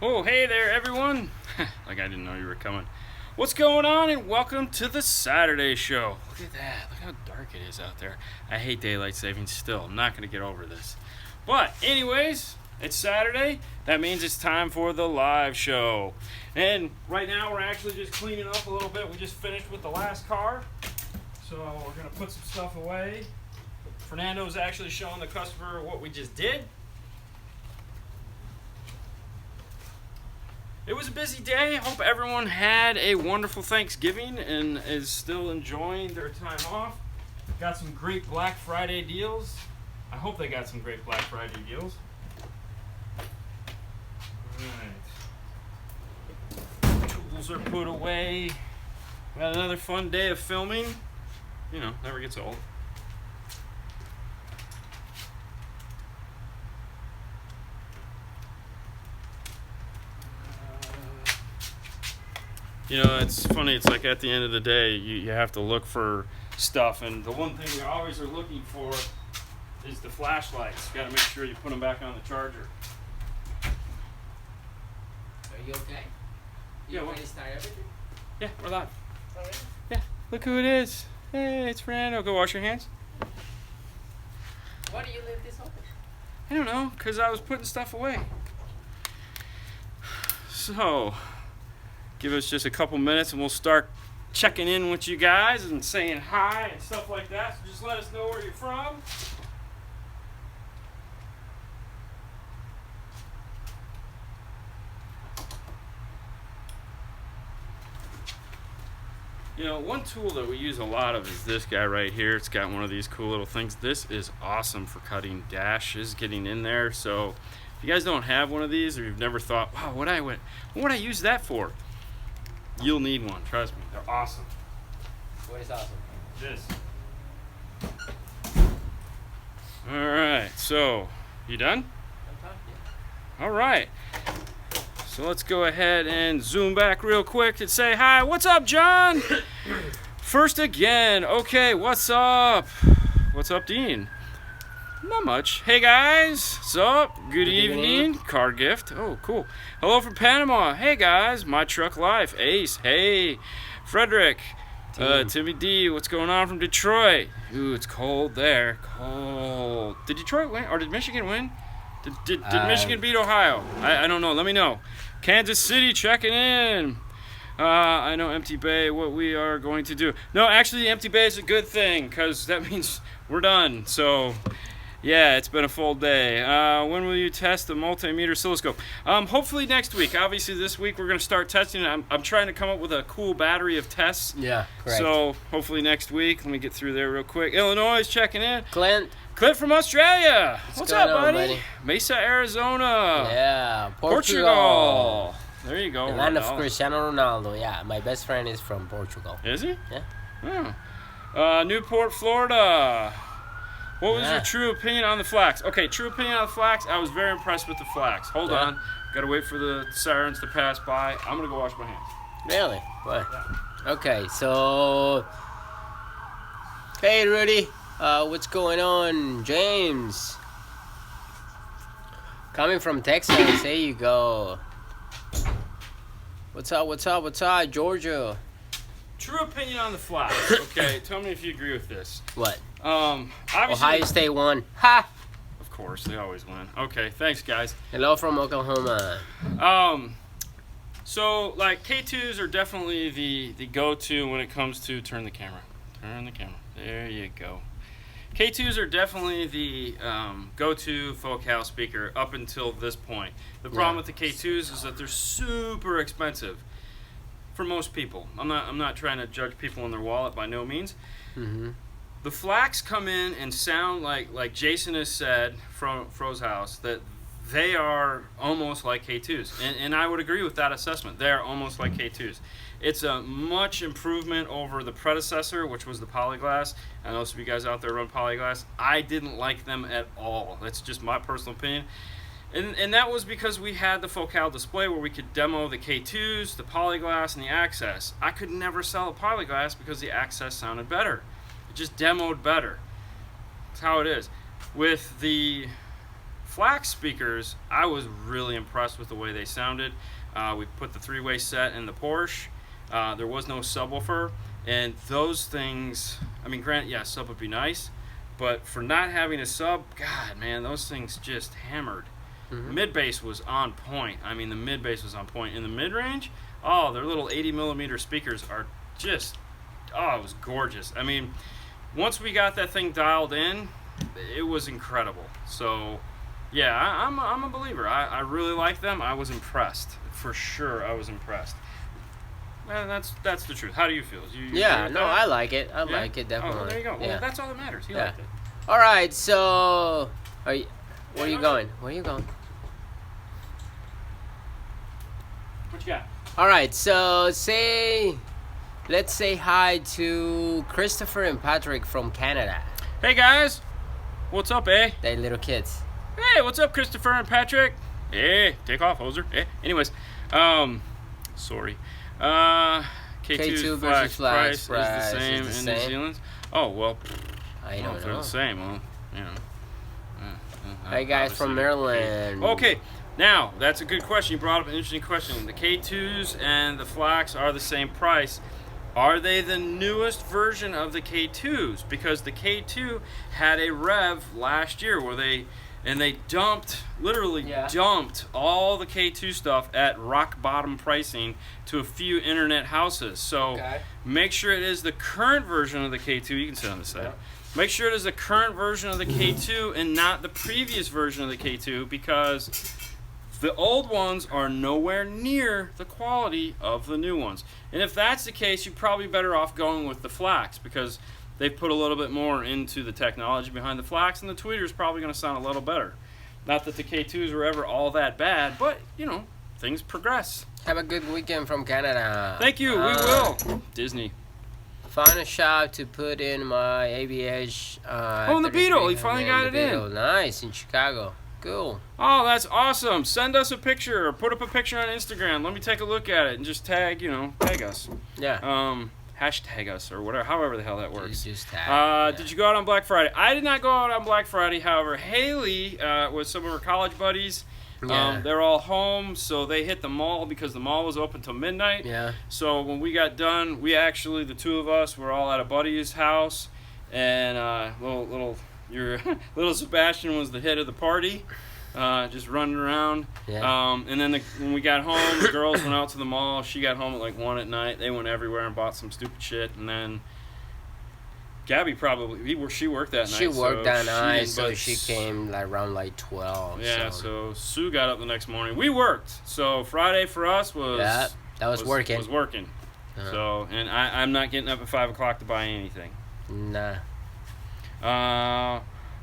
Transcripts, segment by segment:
Oh, hey there, everyone. Like I didn't know you were coming. What's going on, and welcome to the Saturday show. Look at that. Look how dark it is out there. I hate daylight savings still. I'm not going to get over this. But, anyways, it's Saturday. That means it's time for the live show. And right now, we're actually just cleaning up a little bit. We just finished with the last car. So, we're going to put some stuff away. Fernando's actually showing the customer what we just did. It was a busy day. Hope everyone had a wonderful Thanksgiving and is still enjoying their time off. Got some great Black Friday deals. I hope they got some great Black Friday deals. Alright. Tools are put away. We got another fun day of filming. You know, never gets old. You know, it's funny, it's like at the end of the day, you have to look for stuff, and the one thing we always are looking for is the flashlights. You gotta make sure you put them back on the charger. Are you okay? You ready to start everything? Yeah, we're live. All right. Yeah, look who it is. Hey, it's Fernando. Go wash your hands. Why do you leave this open? I don't know, because I was putting stuff away. So, give us just a couple minutes and we'll start checking in with you guys and saying hi and stuff like that. So just let us know where you're from. You know, one tool that we use a lot of is this guy right here. It's got one of these cool little things. This is awesome for cutting dashes, getting in there. So if you guys don't have one of these, or you've never thought, wow, what would I use that for? You'll need one, trust me. They're awesome. What is awesome? This. All right, so you done? All right. So let's go ahead and zoom back real quick and say hi. What's up, John? First again. Okay, what's up? What's up, Dean? Not much. Hey, guys. What's up? Good evening. Car gift. Oh, cool. Hello from Panama. Hey, guys. My Truck Life. Ace. Hey. Frederick. Timmy D. What's going on from Detroit? Ooh, it's cold there. Cold. Did Detroit win? Or did Michigan win? Did Michigan beat Ohio? I don't know. Let me know. Kansas City checking in. I know Empty Bay, what we are going to do. No, actually, Empty Bay is a good thing because that means we're done. So, yeah, it's been a full day. When will you test the multimeter oscilloscope? Hopefully next week. Obviously, this week we're going to start testing it. I'm trying to come up with a cool battery of tests. Yeah, correct. So, hopefully next week. Let me get through there real quick. Illinois is checking in. Clint. Clint from Australia. What's up, going on, buddy? Mesa, Arizona. Yeah, Portugal. There you go. The land of Ronaldo. Cristiano Ronaldo. Yeah, my best friend is from Portugal. Is he? Yeah. Oh. Newport, Florida. What was Yeah. your true opinion on the flax? Okay, true opinion on the flax. I was very impressed with the flax. Hold Yeah. on. Gotta wait for the sirens to pass by. I'm gonna go wash my hands. Really? What? Okay, so. Hey, Rudy. What's going on? James. Coming from Texas. There you go. What's up? What's up? What's up, Georgia? True opinion on the flax. Okay, tell me if you agree with this. What? Obviously, Ohio State won. Ha! of course, they always win. Okay, thanks, guys. Hello from Oklahoma. So like K2s are definitely the go-to when it comes to turn the camera. Turn the camera. There you go. K2s are definitely the go-to focal speaker up until this point. The problem with the K2s is that they're super expensive for most people. I'm not trying to judge people on their wallet by no means. Mm-hmm. The flax come in and sound like Jason has said from Fro's House that they are almost like K2s. And I would agree with that assessment. They are almost like K2s. It's a much improvement over the predecessor, which was the Polyglass. I know some of you guys out there run Polyglass. I didn't like them at all. That's just my personal opinion. And that was because we had the focal display where we could demo the K2s, the Polyglass, and the Access. I could never sell a Polyglass because the Access sounded better. It just demoed better. That's how it is. With the Flax speakers, I was really impressed with the way they sounded. We put the 3-way set in the Porsche. There was no subwoofer, and those things, I mean, granted, yeah, sub would be nice, but for not having a sub, God, man, those things just hammered. Mid-bass was on point. I mean, the mid-bass was on point. In the mid-range, oh, their little 80mm speakers are just, oh, it was gorgeous. I mean, once we got that thing dialed in, it was incredible. So, yeah, I'm a believer. I really like them. I was impressed. For sure, I was impressed. Well, that's the truth. How do you feel? You Yeah, no, I like it. I Yeah? like it, definitely. Oh, well, there you go. Well, Yeah. that's all that matters. He Yeah. liked it. All right, so where are you going? Where are you going? What you got? All right, so let's say hi to Christopher and Patrick from Canada. Hey, guys. What's up, eh? They're little kids. Hey, what's up, Christopher and Patrick? Hey, take off, hoser. Hey, anyways, sorry. K2 versus price Flax is the same is the in New same? Zealand. Oh, well, I well, don't if they're know. the same, well, you know. Hey guys from Maryland. Okay, now, that's a good question. You brought up an interesting question. The K2s and the Flax are the same price. Are they the newest version of the K2s? Because the K2 had a rev last year where they dumped, literally dumped all the K2 stuff at rock bottom pricing to a few internet houses. So make sure it is the current version of the K2. You can sit on the side. Make sure it is the current version of the K2 and not the previous version of the K2, because the old ones are nowhere near the quality of the new ones. And if that's the case, you're probably better off going with the Flax, because they've put a little bit more into the technology behind the Flax, and the tweeter's probably going to sound a little better. Not that the K2s were ever all that bad, but, you know, things progress. Have a good weekend from Canada. Thank you, we will. Disney. Found a shop to put in my ABH. Oh, and the Beetle, he finally got it in. Nice, in Chicago. Cool. Oh, that's awesome. Send us a picture or put up a picture on Instagram. Let me take a look at it and just tag us. Yeah. Hashtag us or whatever, however the hell that works. Just tag, Did you go out on Black Friday? I did not go out on Black Friday. However, Haley with some of her college buddies, they're all home, so they hit the mall because the mall was open till midnight. Yeah. So when we got done, the two of us were all at a buddy's house, and little Sebastian was the head of the party. Just running around. Yeah. And then when we got home, the girls went out to the mall. She got home at like 1 at night. They went everywhere and bought some stupid shit. And then Gabby she worked that night. She worked that night, so she came like around like 12. Yeah, so Sue got up the next morning. We worked. So Friday for us was... Yeah, that was working. Was working. So, and I'm not getting up at 5 o'clock to buy anything. Nah.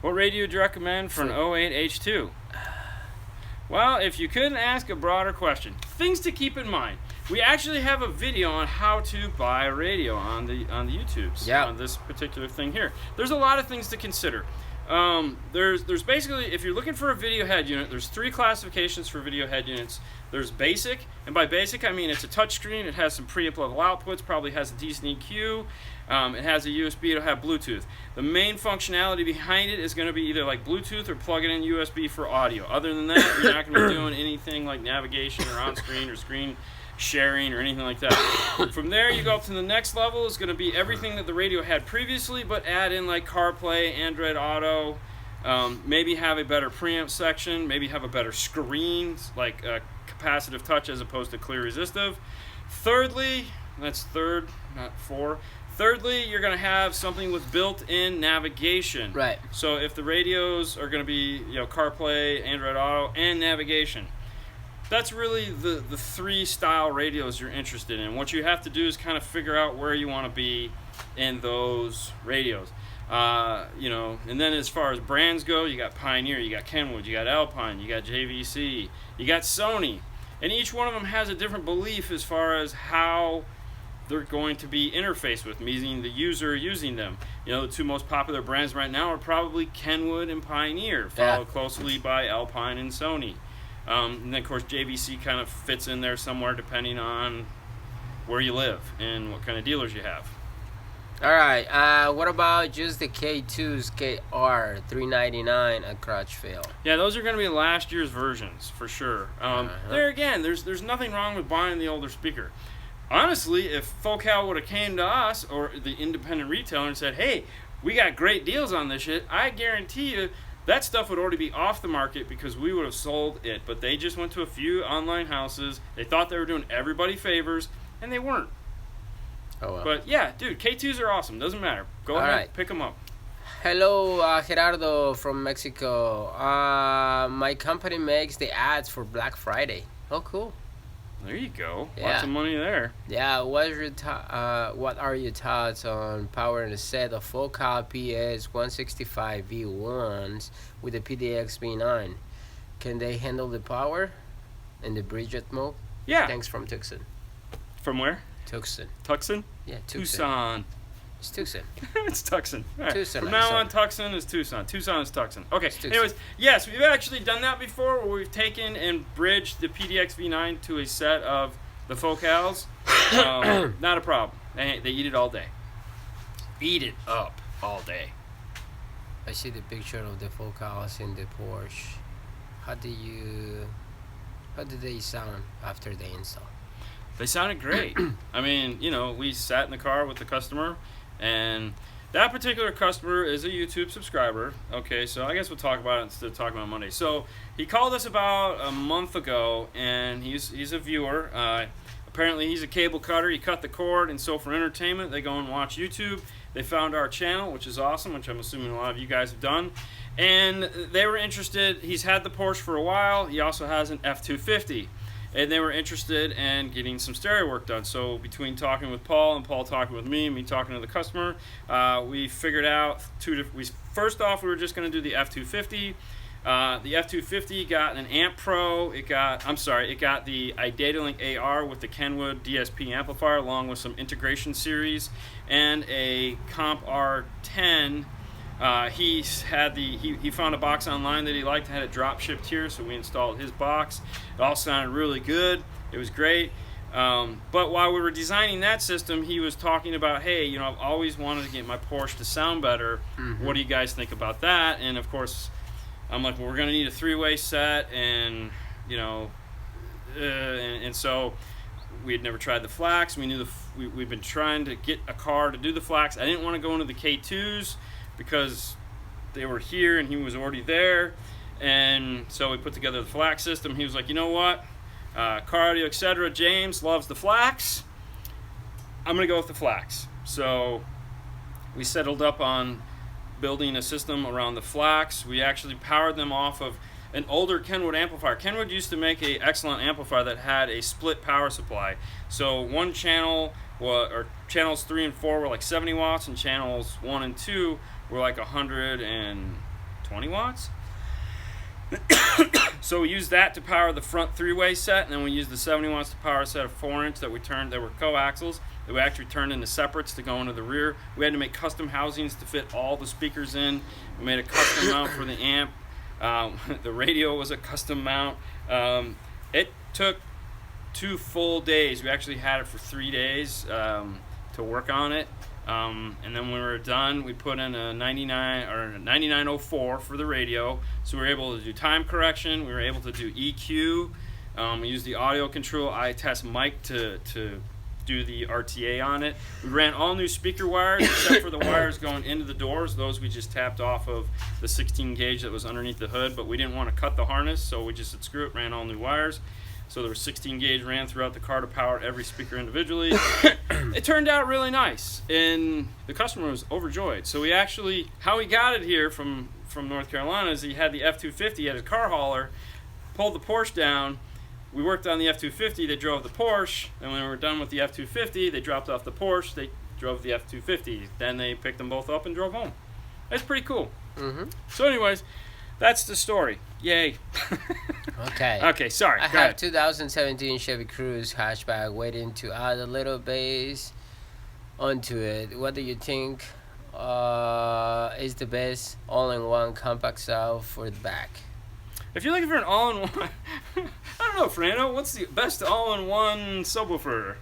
What radio do you recommend for an 08H2? Well, if you couldn't ask a broader question, things to keep in mind. We actually have a video on how to buy a radio on the YouTubes on this particular thing here. There's a lot of things to consider. There's basically, if you're looking for a video head unit, there's 3 classifications for video head units. There's basic, and by basic I mean it's a touchscreen. It has some preamp level outputs, probably has a decent EQ. It has a USB, it'll have Bluetooth. The main functionality behind it is going to be either like Bluetooth or plug it in USB for audio. Other than that, you're not going to be doing anything like navigation or on-screen or screen sharing or anything like that. From there, you go up to the next level. It's going to be everything that the radio had previously, but add in like CarPlay, Android Auto, maybe have a better preamp section, maybe have a better screen, like capacitive touch as opposed to clear resistive. Thirdly, that's third, not 4. Thirdly, you're going to have something with built-in navigation. Right. So if the radios are going to be, CarPlay, Android Auto, and navigation, that's really the 3 style radios you're interested in. What you have to do is kind of figure out where you want to be in those radios. And then as far as brands go, you got Pioneer, you got Kenwood, you got Alpine, you got JVC, you got Sony. And each one of them has a different belief as far as how they're going to be interfaced with, meaning the user using them. The 2 most popular brands right now are probably Kenwood and Pioneer, followed closely by Alpine and Sony. And then, of course, JVC kind of fits in there somewhere depending on where you live and what kind of dealers you have. All right. What about just the K2s, KR 399 at Crutchfield? Yeah, those are going to be last year's versions for sure. There again, there's nothing wrong with buying the older speaker. Honestly, if Focal would have came to us or the independent retailer and said, "Hey, we got great deals on this shit," I guarantee you that stuff would already be off the market because we would have sold it. But they just went to a few online houses. They thought they were doing everybody favors, and they weren't. Oh, well. But yeah, dude, K2s are awesome. Doesn't matter. Go ahead, right. pick them up. Hello, Gerardo from Mexico. My company makes the ads for Black Friday. Oh, cool. There you go. Yeah. Lots of money there. Yeah, what are your thoughts on powering a set of Focal PS 165 V1s with the PDX V9? Can they handle the power and the Bridget mode? Yeah. Thanks from Tucson. From where? Tucson. Tucson? Yeah, Tucson. Tucson. It's Tucson. It's Tucson. All right. Tucson, From I'm now sorry. on, Tucson is Tucson. Tucson is Tucson. Okay. Tucson. Anyways, yes, we've actually done that before where we've taken and bridged the PDX V9 to a set of the Focals. Not a problem. They eat it all day. Eat it up all day. I see the picture of the Focals in the Porsche. How did they sound after the install? They sounded great. I mean, we sat in the car with the customer, and that particular customer is a YouTube subscriber. Okay, so I guess we'll talk about it instead of talking about Monday. So he called us about a month ago, and he's a viewer. Apparently, he's a cable cutter. He cut the cord, and so for entertainment, they go and watch YouTube. They found our channel, which is awesome, which I'm assuming a lot of you guys have done. And they were interested. He's had the Porsche for a while. He also has an F250. And they were interested in getting some stereo work done. So between talking with Paul and Paul talking with me and me talking to the customer, we figured out first off, we were just going to do the F250. The F250 got an Amp Pro. It got the iDataLink AR with the Kenwood DSP amplifier, along with some integration series and a Comp R10. He found a box online that he liked, had it drop shipped here, so we installed his box. It all sounded really good. It was great. But while we were designing that system, he was talking about, hey, I've always wanted to get my Porsche to sound better. Mm-hmm. What do you guys think about that? And of course, I'm like, well, we're going to need a three-way set, and and so we had never tried the Flax. We knew we've been trying to get a car to do the Flax. I didn't want to go into the K2s because they were here and he was already there, and so we put together the Flax system. He was like, you know what, car audio, etc. James loves the Flax. I'm gonna go with the Flax. So we settled up on building a system around the Flax. We actually powered them off of an older Kenwood amplifier. Kenwood used to make an excellent amplifier that had a split power supply. So one channel, or channels 3 and 4 were like 70 watts, and channels 1 and 2 were like 120 watts. So we used that to power the front three-way set, and then we used the 70 watts to power a set of 4-inch that were coaxials that we actually turned into separates to go into the rear. We had to make custom housings to fit all the speakers in. We made a custom mount for the amp. The radio was a custom mount. It took 2 full days. We actually had it for 3 days to work on it. And then when we were done, we put in a 9904 for the radio. So we were able to do time correction. We were able to do EQ. We used the audio control iTest mic to do the RTA on it. We ran all new speaker wires except for the wires going into the doors. Those we just tapped off of the 16 gauge that was underneath the hood, but we didn't want to cut the harness, so we just said screw it, ran all new wires. So there was 16 gauge ran throughout the car to power every speaker individually. It turned out really nice, and the customer was overjoyed. So how we got it here from North Carolina is he had the F250, he had his car hauler, pulled the Porsche down. We worked on the F250, they drove the Porsche, and when we were done with the F250, they dropped off the Porsche, they drove the F250. Then they picked them both up and drove home. That's pretty cool. Mm-hmm. So anyways, that's the story. Yay. Okay. Okay, sorry. I have 2017 Chevy Cruze hatchback waiting to add a little bass onto it. What do you think is the best all-in-one compact sound for the back? If you're looking for an all-in-one, I don't know, Fernando, what's the best all-in-one subwoofer?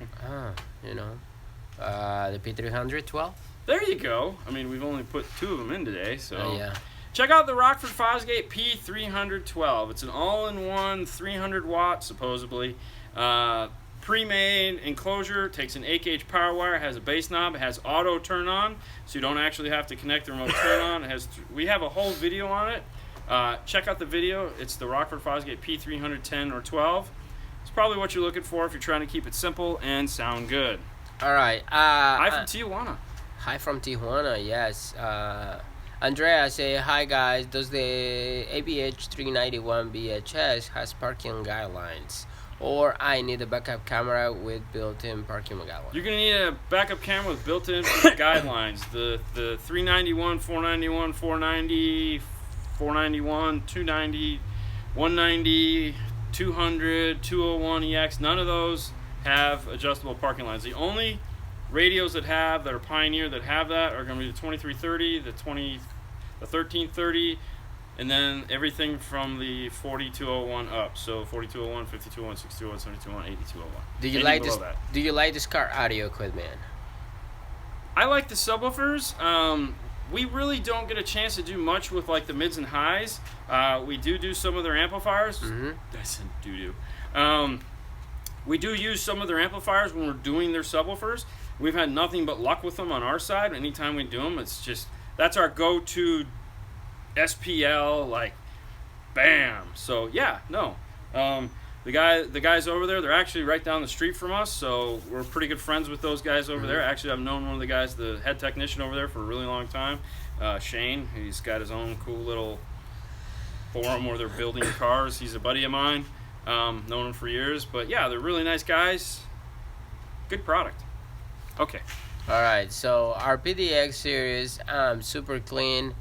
The P300 12? There you go. I mean, we've only put 2 of them in today, so. Yeah. Check out the Rockford Fosgate P312. It's an all-in-one 300 watt, supposedly. Pre-made enclosure, takes an 8-gauge power wire, has a base knob, it has auto turn on, so you don't actually have to connect the remote turn on. It has. We have a whole video on it. Check out the video. It's the Rockford Fosgate P310 or 12. It's probably what you're looking for if you're trying to keep it simple and sound good. All right. Hi from Tijuana. Hi from Tijuana, yes. Andrea say, hi guys, does the ABH 391 BHS has parking guidelines? Or I need a backup camera with built-in parking guidelines. You're going to need a backup camera with built-in guidelines. The 391, 491, 490, 491, 290, 190, 200, 201 EX, none of those have adjustable parking lines. The only radios that are Pioneer that have that are going to be the 2330, the 1330, and then everything from the 4201 up. So 4201, 5201, 6201, 7201, 8201. Do you like this car audio equipment? I like the subwoofers. We really don't get a chance to do much with like the mids and highs. We do some of their amplifiers. That's a doo-doo. We do use some of their amplifiers when we're doing their subwoofers. We've had nothing but luck with them on our side. Anytime we do them, it's just, that's our go-to SPL, like, bam. So, yeah, no. The guys over there, they're actually right down the street from us, so we're pretty good friends with those guys over there. Actually, I've known one of the guys, the head technician over there, for a really long time, Shane. He's got his own cool little forum where they're building cars. He's a buddy of mine. Known him for years. But, yeah, they're really nice guys. Good product. Okay. All right, so our PDX series, super clean.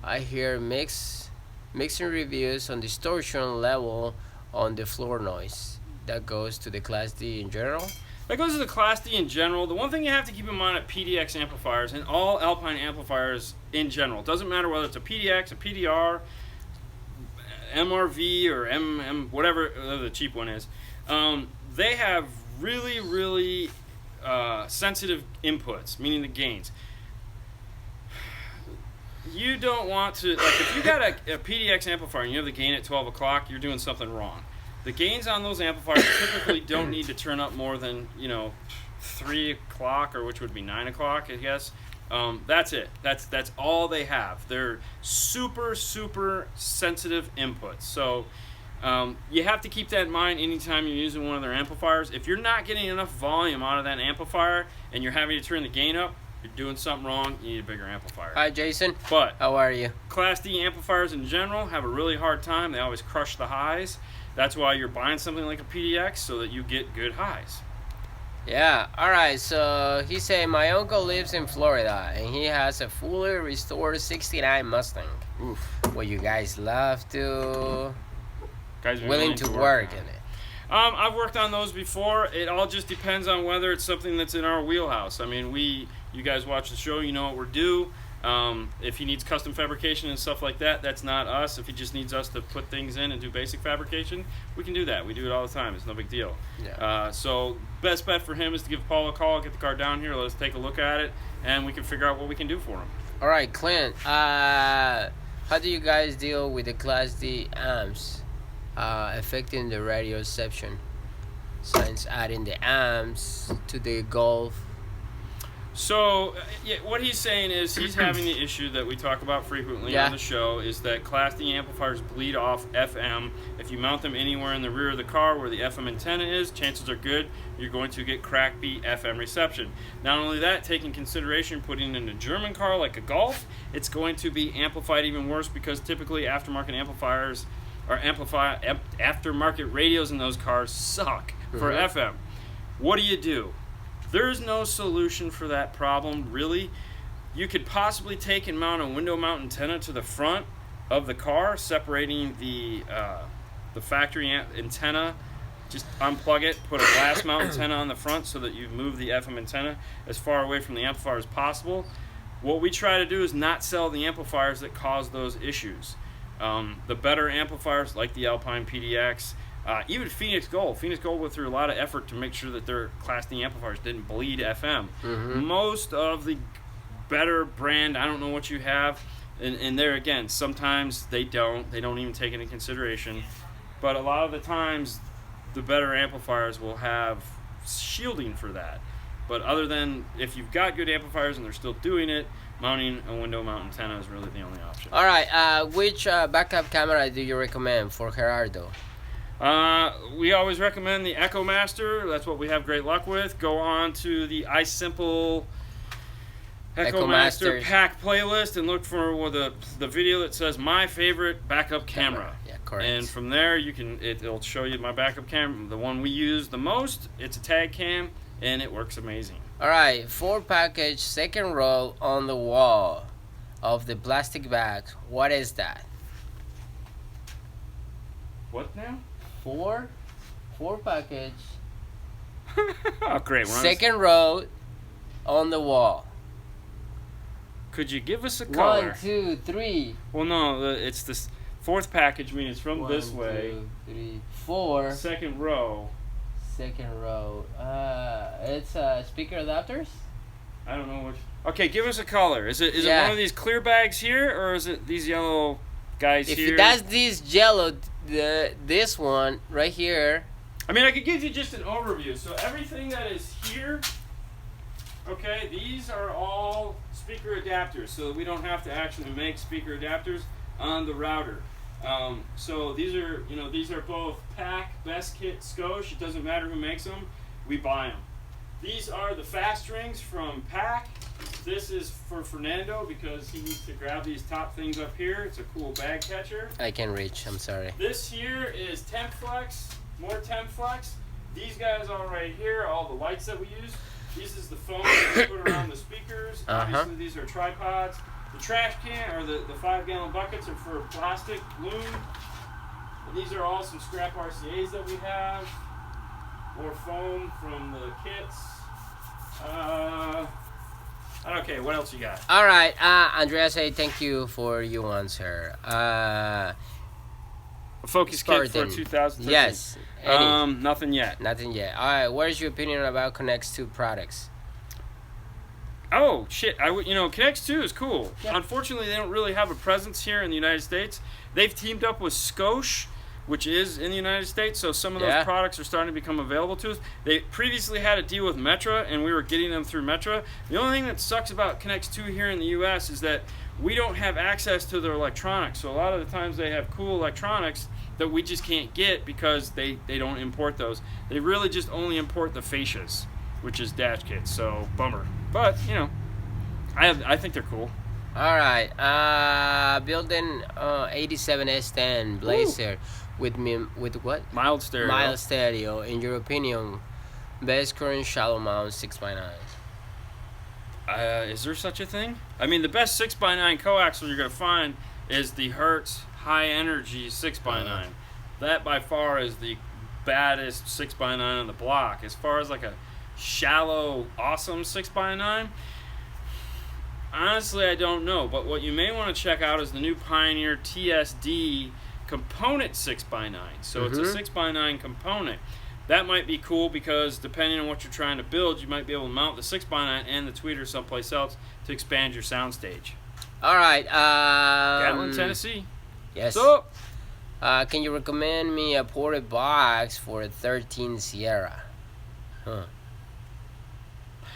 I hear mixing reviews on distortion level on the floor noise. That goes to the Class D in general? That goes to the Class D in general. The one thing you have to keep in mind at PDX amplifiers and all Alpine amplifiers in general, it doesn't matter whether it's a PDX, a PDR, MRV, or MM, whatever the cheap one is, they have really, really sensitive inputs, meaning the gains. You don't want to, like, if you got a PDX amplifier and you have the gain at 12 o'clock, you're doing something wrong. The gains on those amplifiers typically don't need to turn up more than, 3 o'clock, or which would be 9 o'clock, I guess. That's it. That's all they have. They're super, super sensitive inputs. So you have to keep that in mind anytime you're using one of their amplifiers. If you're not getting enough volume out of that amplifier and you're having to turn the gain up, you're doing something wrong. You need a bigger amplifier. Hi, Jason. But how are you? Class D amplifiers in general have a really hard time. They always crush the highs. That's why you're buying something like a PDX, so that you get good highs. Yeah, alright, so he said my uncle lives in Florida and he has a fully restored 69 Mustang. Oof. Well, you guys love to... Guys are willing to work in it. I've worked on those before. It all just depends on whether it's something that's in our wheelhouse. I mean, you guys watch the show, you know what we're due. If he needs custom fabrication and stuff like that, that's not us. If he just needs us to put things in and do basic fabrication, we can do that. We do it all the time. It's no big deal. Yeah. So best bet for him is to give Paul a call, get the car down here, let us take a look at it, and we can figure out what we can do for him. All right, Clint, how do you guys deal with the Class D amps affecting the radio reception since adding the amps to the Golf? So, yeah, what he's saying is he's having the issue that we talk about frequently on the show, is that Class D amplifiers bleed off FM. If you mount them anywhere in the rear of the car where the FM antenna is, chances are good you're going to get crackbeat FM reception. Not only that, take in consideration putting in a German car like a Golf, it's going to be amplified even worse, because typically aftermarket amplifiers or aftermarket radios in those cars suck for FM. What do? There's no solution for that problem, really. You could possibly take and mount a window mount antenna to the front of the car, separating the factory antenna. Just unplug it, put a glass mount antenna on the front so that you move the FM antenna as far away from the amplifier as possible. What we try to do is not sell the amplifiers that cause those issues. The better amplifiers, like the Alpine PDX, even Phoenix Gold went through a lot of effort to make sure that their Class D amplifiers didn't bleed FM. Most of the better brand, I don't know what you have. And there again, sometimes they don't even take it into consideration. But a lot of the times, the better amplifiers will have shielding for that. But other than, if you've got good amplifiers and they're still doing it, mounting a window mount antenna is really the only option. All right, which backup camera do you recommend for Gerardo? We always recommend the Echo Master. That's what we have great luck with. Go on to the iSimple Echo Master pack playlist and look for the video that says my favorite backup camera. Yeah, correct. And from there it'll show you my backup camera, the one we use the most. It's a tag cam and it works amazing. All right, 4-package second row on the wall of the plastic bag. What is that? What now? 4-package Oh, great. second row on the wall. Could you give us a color? 1, 2, 3. Well, no, it's this fourth package, meaning it's from 1, this way. 2, 3, 4. Second row. Second row. It's speaker adapters. I don't know which. Okay, give us a color. Is it Yeah. one of these clear bags here, or is it these yellow guys If here? that's this yellow, this one right here. I mean, I could give you just an overview. So everything that is here, okay, these are all speaker adapters, so that we don't have to actually make speaker adapters on the router. So these are both Pack, Best Kit, Skosh. It doesn't matter who makes them. We buy them. These are the fast rings from Pack. This is for Fernando because he needs to grab these top things up here. It's a cool bag catcher. I can reach. I'm sorry. This here is Tempflex, more Tempflex. These guys all right here, all the lights that we use. This is the foam that we put around the speakers. Obviously, these are tripods. The trash can, or the 5-gallon buckets, are for plastic, loom. And these are all some scrap RCAs that we have. More foam from the kits. Okay, what else you got? All right, Andreas, thank you for your answer. A focus kit for 2013. Yes. Nothing yet. Nothing yet. All right, what is your opinion about Connect 2 products? Oh shit! Connect 2 is cool. Yeah. Unfortunately, they don't really have a presence here in the United States. They've teamed up with Skosh, which is in the United States, so some of those products are starting to become available to us. They previously had a deal with Metra, and we were getting them through Metra. The only thing that sucks about Connect 2 here in the U.S. is that we don't have access to their electronics. So a lot of the times they have cool electronics that we just can't get because they don't import those. They really just only import the fascias, which is dash kits, so bummer. But, I think they're cool. All right, building 87S10 Blazer with what? Mild stereo. Mild stereo. In your opinion, best current shallow mount 6x9. Is there such a thing? I mean, the best 6x9 coaxial you're going to find is the Hertz high energy 6x9. That by far is the baddest 6x9 on the block. As far as like a shallow, awesome 6x9, honestly, I don't know. But what you may want to check out is the new Pioneer TSD component 6x9. So it's a 6x9 component. That might be cool because depending on what you're trying to build, you might be able to mount the 6x9 and the tweeter someplace else to expand your soundstage. All right. Gatlin, Tennessee. Yes. So, can you recommend me a ported box for a 13 Sierra?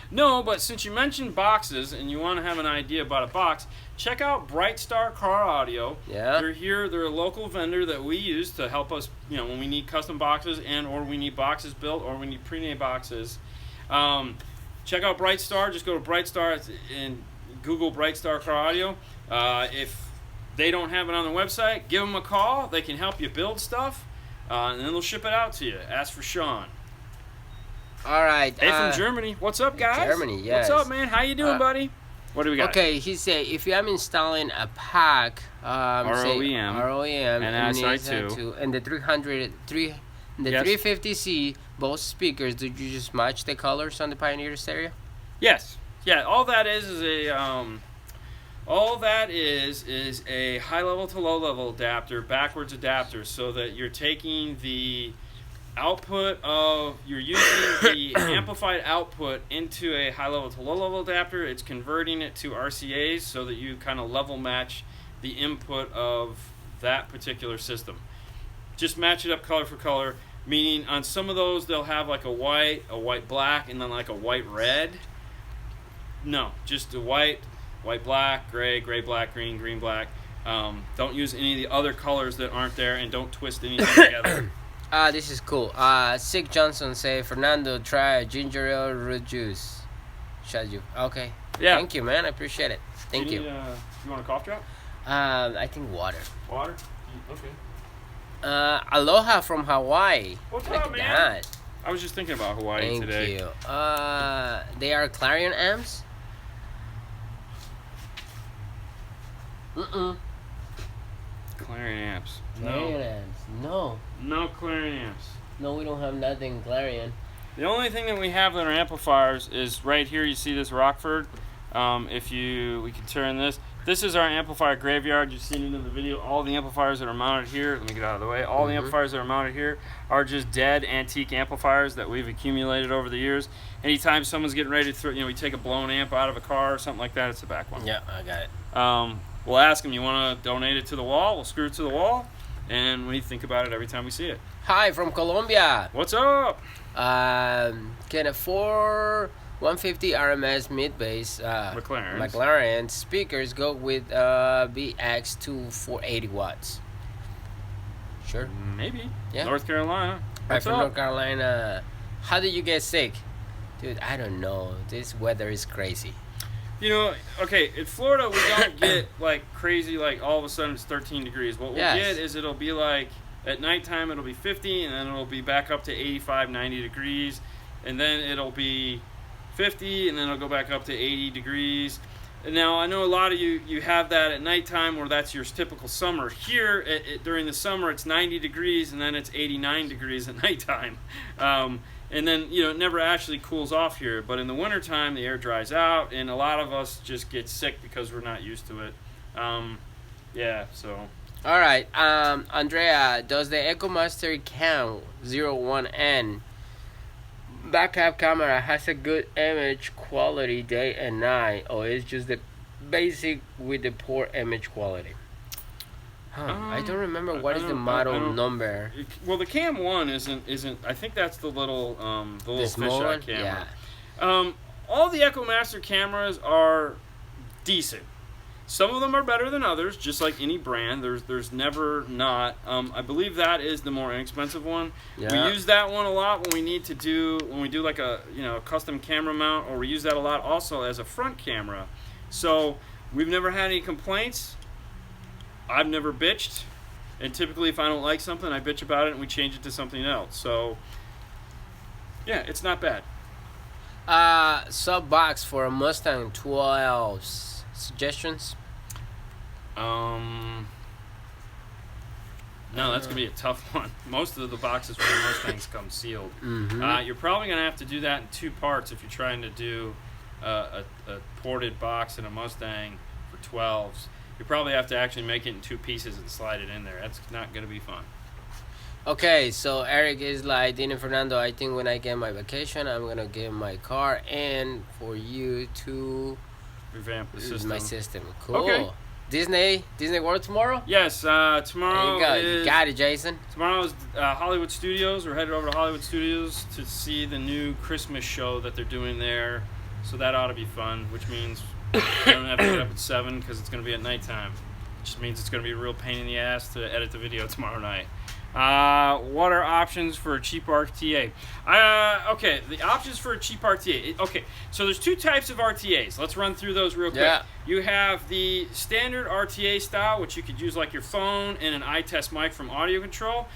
No, but since you mentioned boxes and you want to have an idea about a box, check out Bright Star Car Audio. Yeah. They're here. They're a local vendor that we use to help us, when we need custom boxes or we need boxes built or we need pre-made boxes. Check out Bright Star. Just go to Bright Star and Google Bright Star Car Audio. If they don't have it on the website, give them a call. They can help you build stuff, and then they'll ship it out to you. Ask for Sean. All right. Hey, from Germany. What's up, guys? Germany, yes. What's up, man? How you doing, buddy? What do we got? Okay, he said if I'm installing a pack, ROEM, and SI2, and the 350C, both speakers, did you just match the colors on the Pioneer stereo? Yes. Yeah. All that is a high level to low level adapter, backwards adapter, so that you're taking the output of you're using the amplified output into a high level to low level adapter. It's converting it to RCAs so that you kind of level match the input of that particular system. Just match it up color for color, meaning on some of those they'll have like a white black, and then like a white red. No, just a white black, gray black, green black. Don't use any of the other colors that aren't there, and don't twist anything together. This is cool. Sig Johnson say, Fernando, try ginger ale root juice. Shut you. Okay. Yeah. Thank you, man. I appreciate it. Thank you. You want a cough drop? I think water. Water? Okay. Aloha from Hawaii. What's Look up, at man? that. I was just thinking about Hawaii Thank today. you. They are Clarion amps? Clarion amps. Clarion amps. No. No Clarion amps. No, we don't have nothing Clarion. The only thing that we have that are amplifiers is right here. You see this Rockford. We can turn this. This is our amplifier graveyard. You've seen it in the video. All the amplifiers that are mounted here, let me get out of the way. All the amplifiers that are mounted here are just dead antique amplifiers that we've accumulated over the years. Anytime someone's getting ready to throw, we take a blown amp out of a car or something like that, it's the back one. Yeah, I got it. We'll ask them, you want to donate it to the wall? We'll screw it to the wall, and we think about it every time we see it. Hi from Colombia. What's up? Can a 150 RMS mid bass McLaren speakers go with BX to 480 watts? Sure. Maybe. Yeah. North Carolina. Right from North Carolina. How did you get sick? Dude, I don't know. This weather is crazy. Okay, in Florida we don't get like crazy, like all of a sudden it's 13 degrees. What we'll get is it'll be like at nighttime it'll be 50, and then it'll be back up to 85, 90 degrees, and then it'll be 50, and then it'll go back up to 80 degrees. And now I know a lot of you have that at nighttime, where that's your typical summer. Here during the summer it's 90 degrees, and then it's 89 degrees at nighttime. And then, it never actually cools off here. But in the wintertime, the air dries out, and a lot of us just get sick because we're not used to it. So. All right. Andrea, does the EcoMaster Cam 01N backup camera has a good image quality day and night, or is just the basic with the poor image quality? I don't remember what is the model number. Well, the Cam 1 isn't. I think that's the little fisheye camera. Yeah. All the EcoMaster cameras are decent. Some of them are better than others, just like any brand. There's never not. I believe that is the more inexpensive one. Yeah. We use that one a lot when we do like a custom camera mount, or we use that a lot also as a front camera. So we've never had any complaints. I've never bitched, and typically if I don't like something, I bitch about it and we change it to something else. So yeah, it's not bad. Sub box for a Mustang 12. Suggestions? No, that's gonna be a tough one. Most of the boxes for the Mustangs come sealed. You're probably gonna have to do that in two parts if you're trying to do a ported box in a Mustang for 12s. You probably have to actually make it in two pieces and slide it in there. That's not gonna be fun. Okay, so Eric is like, Dean and Fernando, I think when I get my vacation, I'm gonna give my car and for you to revamp the use system. my system. Cool. Okay. Disney World tomorrow? Yes, tomorrow. There you go. You got it, Jason. Tomorrow is Hollywood Studios. We're headed over to Hollywood Studios to see the new Christmas show that they're doing there. So that ought to be fun, which means I don't have to get up at 7 because it's going to be at nighttime. It just means it's going to be a real pain in the ass to edit the video tomorrow night. What are options for a cheap RTA? Okay, the options for a cheap RTA. Okay, so there's two types of RTAs. Let's run through those real quick. Yeah. You have the standard RTA style, which you could use like your phone and an iTest mic from Audio Control.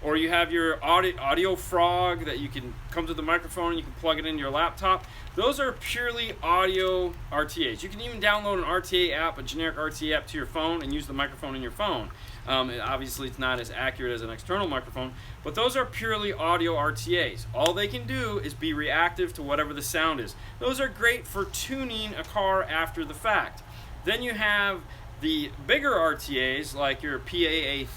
Or you have your audio frog that you can come to the microphone and you can plug it into your laptop. Those are purely audio RTAs. You can even download an RTA app, a generic RTA app to your phone and use the microphone in your phone. Obviously, it's not as accurate as an external microphone, but those are purely audio RTAs. All they can do is be reactive to whatever the sound is. Those are great for tuning a car after the fact. Then you have the bigger RTAs like your PAA3.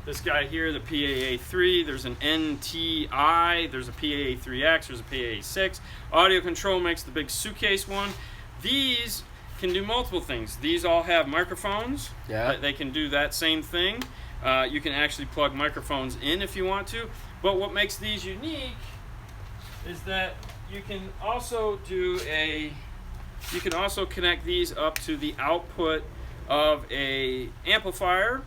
This guy here, the PAA3, there's an NTI, there's a PAA3X, there's a PAA6. Audio control makes the big suitcase one. These can do multiple things. These all have microphones. Yeah. They can do that same thing. You can actually plug microphones in if you want to. But what makes these unique is that you can also connect these up to the output of a amplifier,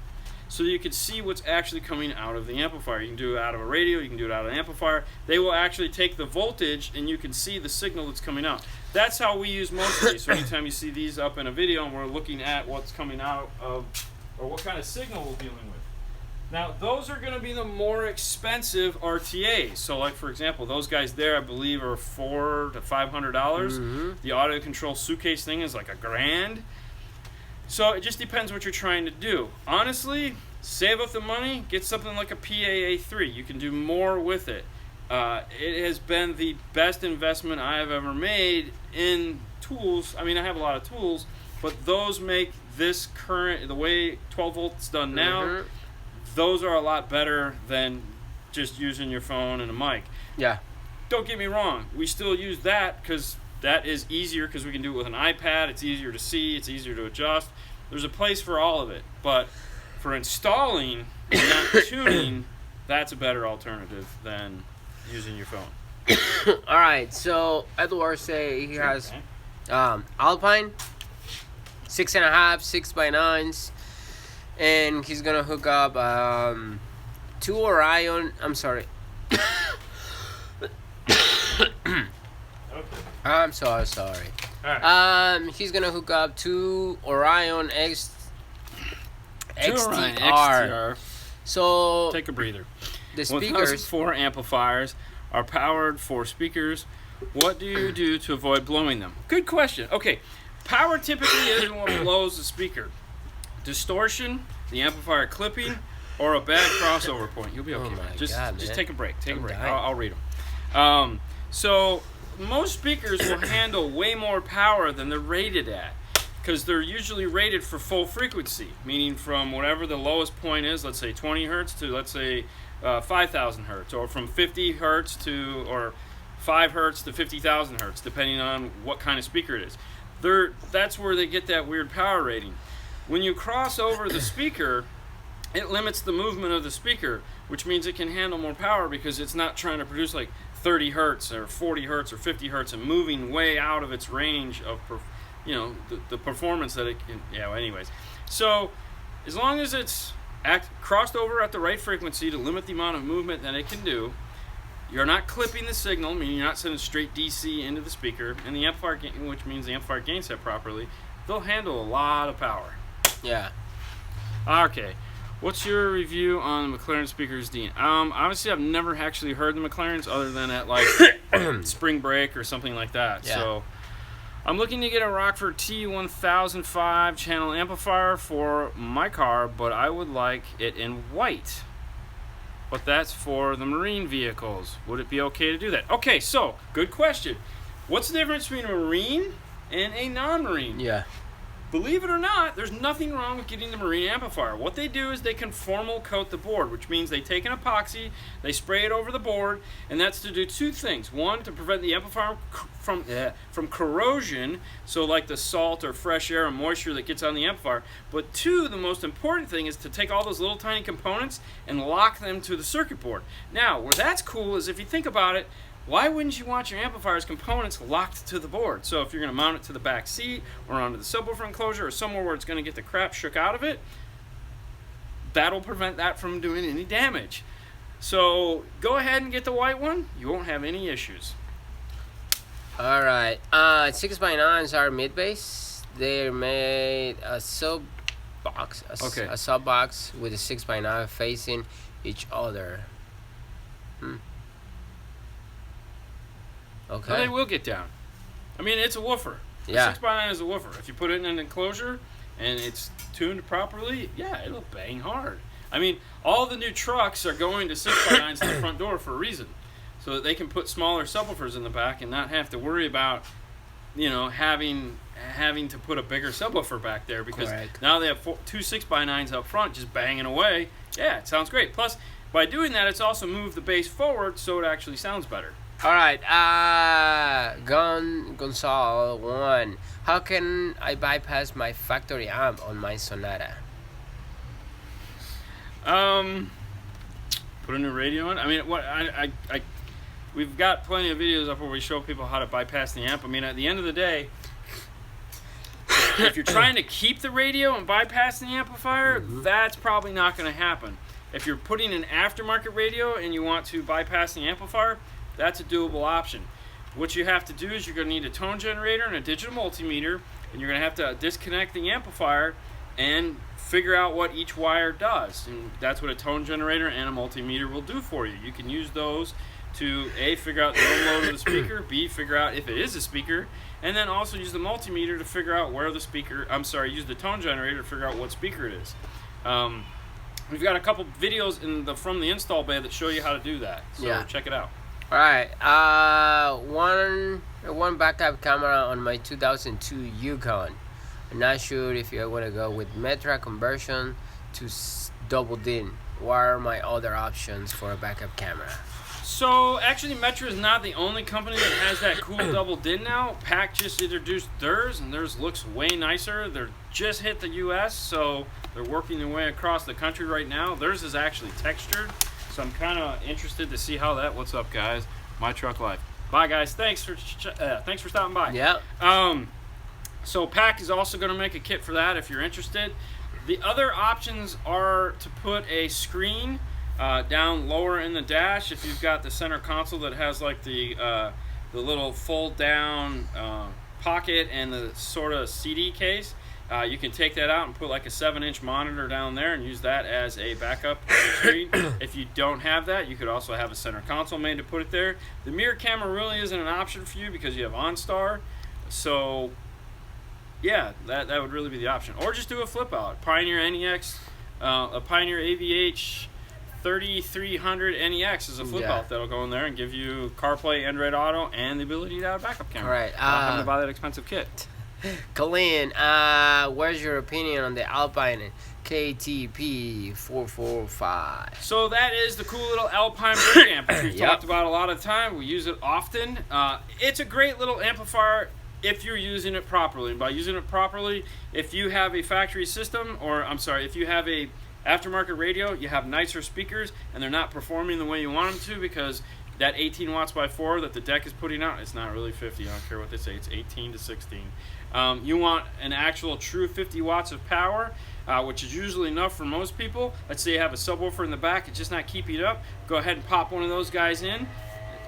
so you can see what's actually coming out of the amplifier. You can do it out of a radio, you can do it out of an amplifier. They will actually take the voltage and you can see the signal that's coming out. That's how we use most of these. So anytime you see these up in a video and we're looking at what's coming out of, or what kind of signal we're dealing with. Now, those are going to be the more expensive RTAs. So, like, for example, those guys there, I believe, are $400 to $500. Mm-hmm. The audio control suitcase thing is like $1,000. So it just depends what you're trying to do. Honestly, save up the money, get something like a PAA3. You can do more with it. It has been the best investment I have ever made in tools. I mean, I have a lot of tools, but those make this current, the way 12 volts done now, Mm-hmm. those are a lot better than just using your phone and a mic. Yeah. Don't get me wrong, we still use that because that is easier because we can do it with an iPad. It's easier to see, it's easier to adjust. There's a place for all of it, but for installing and not tuning, that's a better alternative than using your phone. All right, so Edward say he has Alpine 6.5 6x9s, and he's gonna hook up 2 Orion. I'm sorry. I'm so sorry. All right. He's gonna hook up 2 Orion X Two Orion XTR. XTR. So Take a breather. the 1004 speakers. amplifiers are powered for speakers. What do you do to avoid blowing them? Good question. Okay, power typically isn't what blows the speaker. Distortion, the amplifier clipping, or a bad crossover point. You'll be okay. Oh my man. Just God, just man. take a break. Take a I'm break. dying. I'll read them. So most speakers will handle way more power than they're rated at, because they're usually rated for full frequency, meaning from whatever the lowest point is, let's say 20 hertz to, let's say, 5,000 hertz, or from 50 hertz to, or 5 hertz to 50,000 hertz, depending on what kind of speaker it is. That's where they get that weird power rating. When you cross over the speaker, it limits the movement of the speaker, which means it can handle more power because it's not trying to produce like 30 hertz or 40 hertz or 50 hertz and moving way out of its range of, the performance that it can. Yeah, anyways. So as long as it's crossed over at the right frequency to limit the amount of movement that it can do, you're not clipping the signal, meaning you're not sending straight DC into the speaker, and the amplifier gain, which means the amplifier gain set properly, they'll handle a lot of power. Yeah. Okay. What's your review on the McLaren speakers, Dean? Obviously, I've never actually heard the McLarens other than at like spring break or something like that. Yeah. So I'm looking to get a Rockford T1005 channel amplifier for my car, but I would like it in white. But that's for the marine vehicles. Would it be okay to do that? Okay, so good question. What's the difference between a marine and a non-marine? Yeah. Believe it or not, there's nothing wrong with getting the marine amplifier. What they do is they conformal coat the board, which means they take an epoxy, they spray it over the board, and that's to do 2 things. 1, to prevent the amplifier from corrosion, so like the salt or fresh air or moisture that gets on the amplifier. But 2, the most important thing is to take all those little tiny components and lock them to the circuit board. Now, where that's cool is if you think about it, why wouldn't you want your amplifier's components locked to the board? So if you're going to mount it to the back seat or onto the subwoofer enclosure or somewhere where it's going to get the crap shook out of it, that'll prevent that from doing any damage. So go ahead and get the white one. You won't have any issues. All right. 6x9s are mid-bass. They're made a sub box, a sub box with a 6x9 facing each other. Okay. Well, they will get down. I mean, it's a woofer. Yeah. 6x9 is a woofer. If you put it in an enclosure and it's tuned properly, yeah, it'll bang hard. I mean, all the new trucks are going to 6x9s to the front door for a reason, so that they can put smaller subwoofers in the back and not have to worry about, having having to put a bigger subwoofer back there, because Correct. now they have two 6x9s up front just banging away. Yeah, it sounds great. Plus, by doing that, it's also moved the bass forward so it actually sounds better. All right, Gonzalo 1. How can I bypass my factory amp on my Sonata? Put a new radio on. I mean, we've got plenty of videos up where we show people how to bypass the amp. I mean, at the end of the day, if you're trying to keep the radio and bypass the amplifier, that's probably not going to happen. If you're putting an aftermarket radio and you want to bypass the amplifier, that's a doable option. What you have to do is you're going to need a tone generator and a digital multimeter, and you're going to have to disconnect the amplifier and figure out what each wire does. And that's what a tone generator and a multimeter will do for you. You can use those to A, figure out the load of the speaker, B, figure out if it is a speaker, and then also use the multimeter to figure out where the speaker, use the tone generator to figure out what speaker it is. We've got a couple videos from the install bay that show you how to do that, so check it out. All right, one backup camera on my 2002 Yukon. I'm not sure if you want to go with Metra conversion to double DIN. What are my other options for a backup camera? So actually, Metra is not the only company that has that cool double DIN now. PAC just introduced theirs, and theirs looks way nicer. They're just hit the U.S., so they're working their way across the country right now. Theirs is actually textured, so I'm kind of interested to see how that. What's up, guys? My Truck Life. Bye, guys. Thanks for stopping by. Yeah. So PAC is also going to make a kit for that if you're interested. The other options are to put a screen down lower in the dash. If you've got the center console that has like the little fold down pocket and the sort of CD case, you can take that out and put like a 7-inch monitor down there and use that as a backup screen. If you don't have that, you could also have a center console made to put it there. The mirror camera really isn't an option for you because you have OnStar. So yeah, that would really be the option. Or just do a flip out. Pioneer NEX, a Pioneer AVH 3300 NEX is a flip out that'll go in there and give you CarPlay, Android Auto, and the ability to have a backup camera. All right. Not having to buy that expensive kit. Colleen, what's your opinion on the Alpine KTP 445? So that is the cool little Alpine brick amp, which we've talked about a lot of time. We use it often. It's a great little amplifier if you're using it properly. And by using it properly, if you have a factory system, if you have a aftermarket radio, you have nicer speakers, and they're not performing the way you want them to because that 18 watts by 4 that the deck is putting out, it's not really 50. I don't care what they say. It's 18 to 16. You want an actual true 50 watts of power, which is usually enough for most people. Let's say you have a subwoofer in the back, it's just not keeping it up. Go ahead and pop one of those guys in.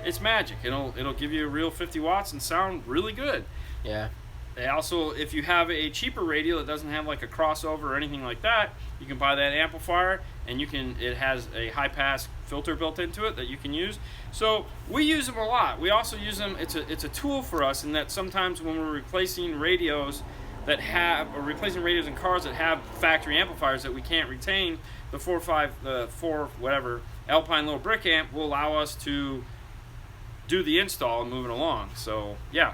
It's magic. It'll give you a real 50 watts and sound really good. Yeah. They also, if you have a cheaper radio that doesn't have like a crossover or anything like that, you can buy that amplifier, and it has a high pass filter built into it that you can use. So we use them a lot. We also use them. It's a tool for us in that sometimes when we're replacing radios replacing radios in cars that have factory amplifiers that we can't retain, the 4 whatever Alpine little brick amp will allow us to do the install and move it along. So yeah.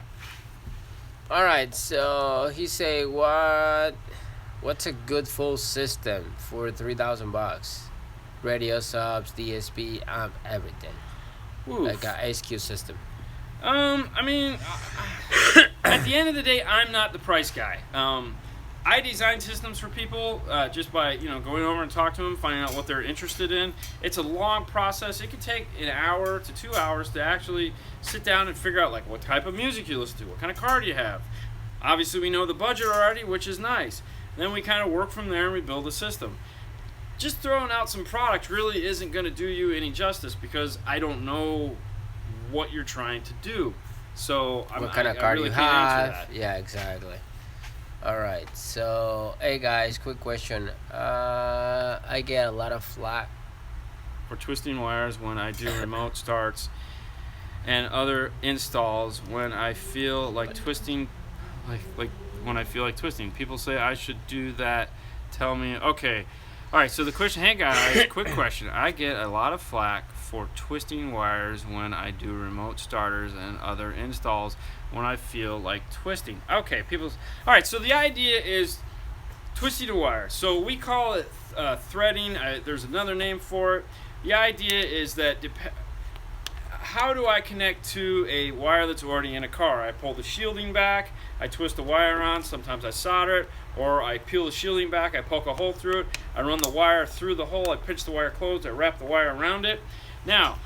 All right, so he say what's a good full system for $3,000? Radio subs, DSP, amp, everything. Oof. Like a SQ system. I mean, at the end of the day, I'm not the price guy. I design systems for people just by going over and talking to them, finding out what they're interested in. It's a long process. It can take an hour to 2 hours to actually sit down and figure out like what type of music you listen to, what kind of car do you have. Obviously, we know the budget already, which is nice. Then we kind of work from there and we build a system. Just throwing out some product really isn't going to do you any justice because I don't know what you're trying to do. So what kind of car do you have? Yeah, exactly. All right, so hey guys, quick question. I get a lot of flack for twisting wires when I do remote starts and other installs when I feel like twisting, like when I feel like twisting. People say I should do that. Tell me, okay. All right, so the question, hey guys, quick question. I get a lot of flack for twisting wires when I do remote starters and other installs when I feel like twisting. Okay, all right, so the idea is twisting a wire. So we call it threading. There's another name for it. The idea is that how do I connect to a wire that's already in a car? I pull the shielding back, I twist the wire on, sometimes I solder it, or I peel the shielding back, I poke a hole through it, I run the wire through the hole, I pitch the wire closed, I wrap the wire around it. Now,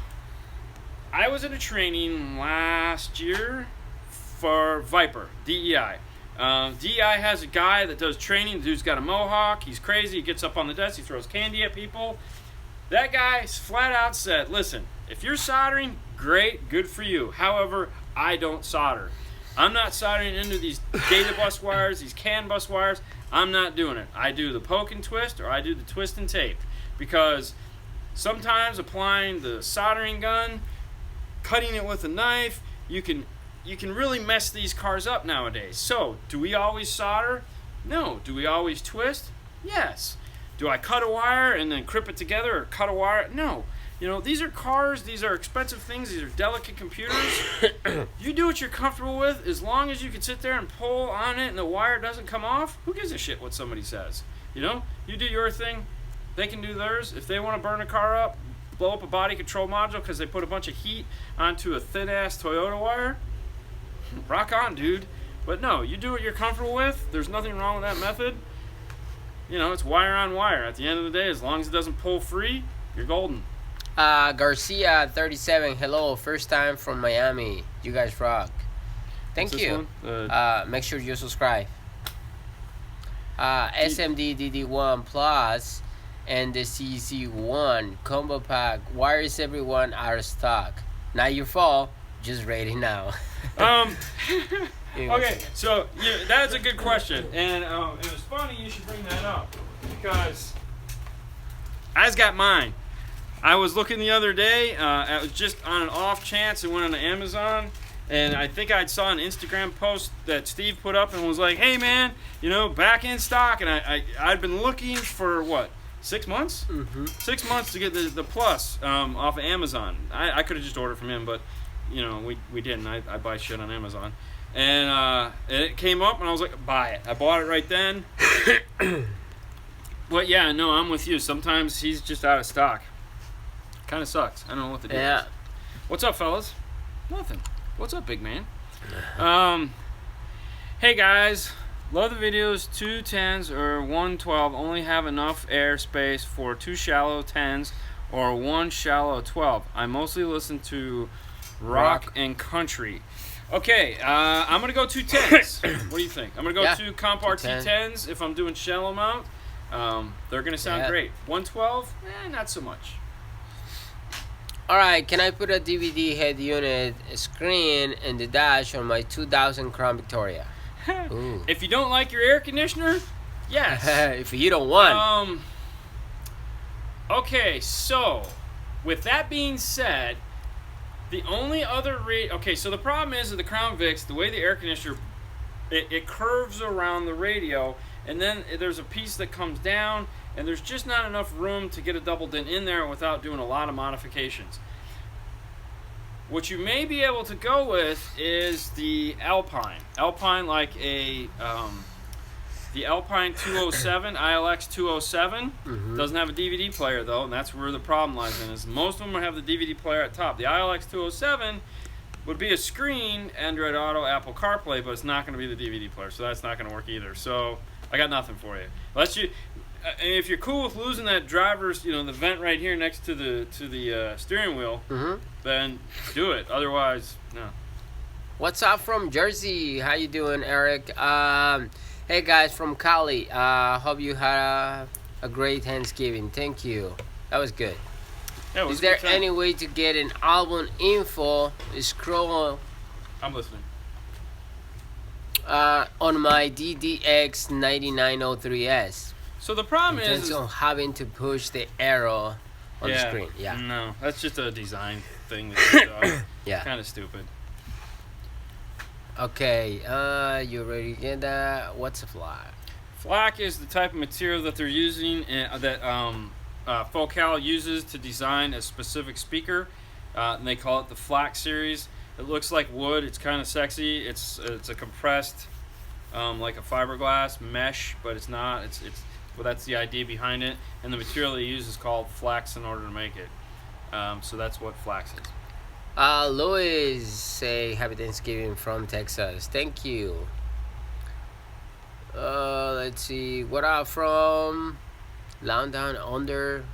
I was at a training last year for Viper, DEI. DEI has a guy that does training. The dude's got a mohawk, he's crazy, he gets up on the desk, he throws candy at people. That guy flat out said, listen, if you're soldering, great, good for you. However, I don't solder. I'm not soldering into these data bus wires, these CAN bus wires. I'm not doing it. I do the poke and twist, or I do the twist and tape. Because sometimes applying the soldering gun, cutting it with a knife, you can really mess these cars up nowadays. So, do we always solder? No. Do we always twist? Yes. Do I cut a wire and then clip it together, or cut a wire? No. You know, these are cars, these are expensive things, these are delicate computers. You do what you're comfortable with. As long as you can sit there and pull on it and the wire doesn't come off, who gives a shit what somebody says? You know, you do your thing, they can do theirs. If they want to burn a car up, blow up a body control module because they put a bunch of heat onto a thin-ass Toyota wire, rock on, dude. But no, you do what you're comfortable with. There's nothing wrong with that method. You know, it's wire on wire. At the end of the day, as long as it doesn't pull free, you're golden. Garcia 37, hello, first time from Miami. You guys rock. Thank you. Make sure you subscribe. SMD-DD1 Plus and the CC1 combo pack. Why is everyone out of stock? Not your fault, just ready now. Okay, so that's a good question, and it was funny you should bring that up because I's got mine. I was looking the other day, I was just on an off chance and went on Amazon, and I think I saw an Instagram post that Steve put up and was like, hey man, you know, back in stock, and I'd been looking for, what, 6 months? Mm-hmm. 6 months to get the Plus off of Amazon. I could have just ordered from him, but, you know, we didn't. I buy shit on Amazon. And it came up, and I was like, buy it. I bought it right then. But yeah, no, I'm with you. Sometimes he's just out of stock. Kind of sucks. I don't know what to do. Yeah. What's up, fellas? Nothing. What's up, big man? Hey guys, love the videos. 2 10s or 1 12 only have enough air space for 2 shallow 10s or 1 shallow 12. I mostly listen to rock and country. Okay, I'm gonna go 2 10s. What do you think? I'm gonna go 2 Comp RT 10s if I'm doing shallow mount. They're gonna sound great. 112, not so much. Alright, can I put a DVD head unit screen in the dash on my 2000 Crown Victoria? If you don't like your air conditioner, yes. If you don't want. Okay, so with that being said, the only other okay, so the problem is with the Crown Vics, the way the air conditioner, it curves around the radio, and then there's a piece that comes down, and there's just not enough room to get a double dent in there without doing a lot of modifications. What you may be able to go with is the Alpine. Alpine, like the Alpine 207, ILX 207, doesn't have a DVD player though, and that's where the problem lies in, is most of them have the DVD player at top. The ILX 207 would be a screen, Android Auto, Apple CarPlay, but it's not going to be the DVD player, so that's not going to work either. So I got nothing for you. If you're cool with losing that driver's, the vent right here next to the steering wheel, then do it. Otherwise, no. What's up from Jersey? How you doing, Eric? Hey guys from Cali. Hope you had a great Thanksgiving. Thank you. That was good. Yeah, Is there any way to get an album info? Scroll. I'm listening. On my DDX 9903S. So the problem is on having to push the arrow on the screen. Yeah. No, that's just a design thing. That's kind of stupid. Okay. You ready to get that? What's a fly? Flak is the type of material that they're using that Focal uses to design a specific speaker, and they call it the Flak series. It looks like wood. It's kind of sexy. It's a compressed, like a fiberglass mesh, but it's not. Well, that's the idea behind it. And the material they use is called flax in order to make it. So that's what flax is. Louis say Happy Thanksgiving from Texas. Thank you. Let's see. What are from Land Down Under,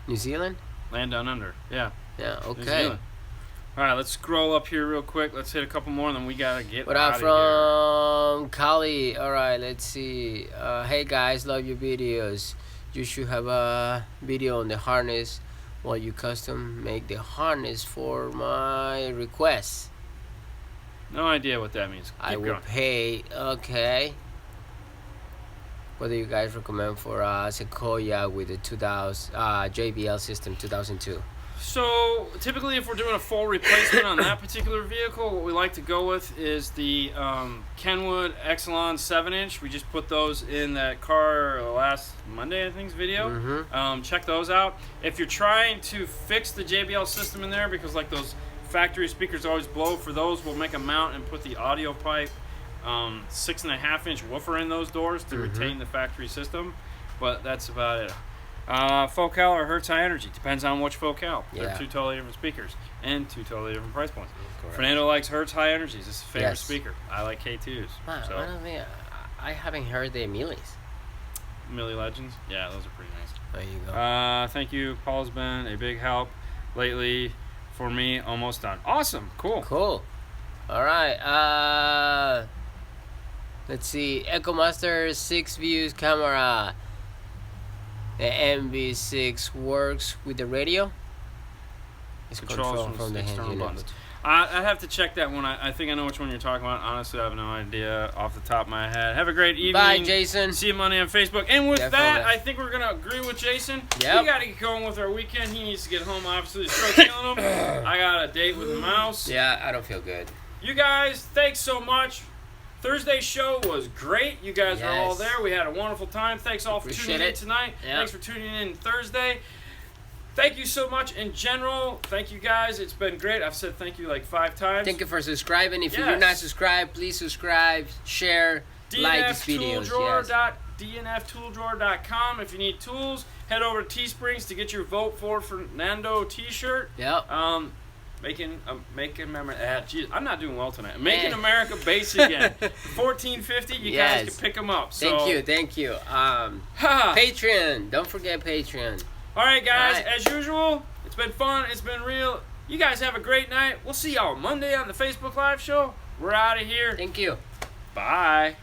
New Zealand? Land Down Under. Yeah. Yeah. New Okay. Zealand. All right, let's scroll up here real quick. Let's hit a couple more, and then we gotta get What out up of from Kali? All right. Let's see. Hey guys, love your videos. You should have a video on the harness while you custom make the harness for my request. here. No idea what that means. I Keep will going. pay. Okay. What do you guys recommend for Sequoia with the 2000 JBL system 2002? So typically, if we're doing a full replacement on that particular vehicle, what we like to go with is the Kenwood Exelon 7-inch. We just put those in that car last Monday, I think's video. Mm-hmm. Check those out. If you're trying to fix the JBL system in there, because like those factory speakers always blow, for those we'll make a mount and put the audio pipe 6.5-inch woofer in those doors to retain the factory system. But that's about it. Focal or Hertz High Energy, depends on which Focal. They're Yeah. two totally different speakers and two totally different price points. Correct. Fernando likes Hertz High Energies. It's his favorite Yes. speaker. I like K2s. Wow, So I don't think I haven't heard the Millie's. Millie Legends, yeah, those are pretty nice. There you go. Thank you. Paul's been a big help lately for me. Almost done. Awesome. Cool. Cool. All right. Let's see. EcoMaster 6 views camera. The MV6 works with the radio. It's controlled from the external hand buttons. unit. I have to check that one. I think I know which one you're talking about. Honestly, I have no idea off the top of my head. Have a great evening. Bye, Jason. See you Monday on Facebook. And with that, Definitely. I think we're going to agree with Jason. Yep. We got to get going with our weekend. He needs to get home, obviously, to start killing him. I got a date with the mouse. Yeah, I don't feel good. You guys, thanks so much. Thursday's show was great. You guys were all Yes. there. We had a wonderful time. Thanks all for Appreciate tuning in it. tonight. Yeah. Thanks for tuning in Thursday. Thank you so much in general. Thank you guys. It's been great. I've said thank you like 5 times. Thank you for subscribing. If you're Yes. not subscribed, please subscribe, share, like these videos. Yes. DNFtooldrawer.com. If you need tools, head over to Teesprings to get your vote for Fernando t-shirt. Yep. Making America. Geez, I'm not doing well tonight. Making Man. America base again. 1450. You guys Yes. can pick them up. Thank you. Patreon. Don't forget Patreon. All right, guys. All right. As usual, it's been fun. It's been real. You guys have a great night. We'll see y'all Monday on the Facebook Live show. We're out of here. Thank you. Bye.